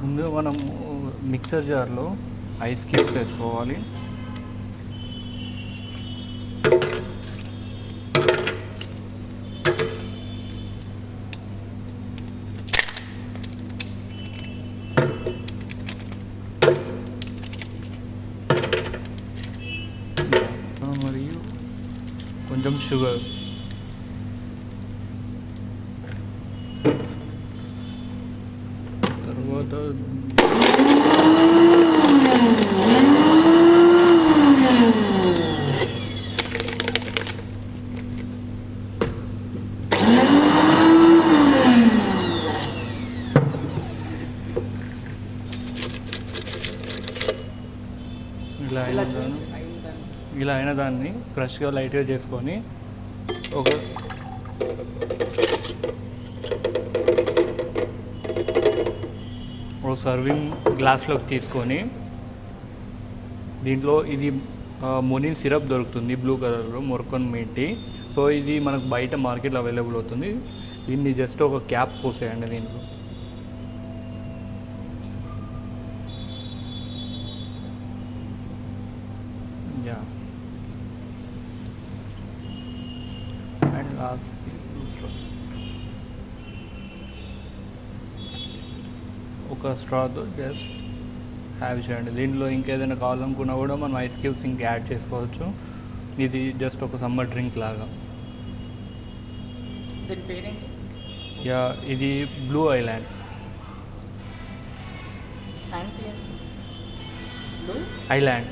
ముందుగా మనం మిక్సర్ జార్లో ఐస్ క్యూబ్స్ వేసుకోవాలి. మరియు కొంచెం షుగర్, తర్వాత ఇలా అయిన దాన్ని క్రష్గా లైట్గా చేసుకొని ఒక సర్వింగ్ గ్లాస్లోకి తీసుకొని దీంట్లో ఇది మొనిన్ సిరప్ దొరుకుతుంది బ్లూ కలర్లో, మొరకన్ టీ. సో ఇది మనకు బయట మార్కెట్లో అవైలబుల్ అవుతుంది. దీన్ని జస్ట్ ఒక క్యాప్ పోసేయండి దీంట్లో. అండ్ లాస్ట్ ఒక స్ట్రాతో జస్ట్ హ్యావ్ చేయండి. దీంట్లో ఇంకేదైనా కావాలనుకున్నా కూడా మనం ఐస్ క్యూబ్స్ ఇంకా యాడ్ చేసుకోవచ్చు. ఇది జస్ట్ ఒక సమ్మర్ డ్రింక్ లాగా. యా, ఇది బ్లూ ఐలాండ్. ఐలాండ్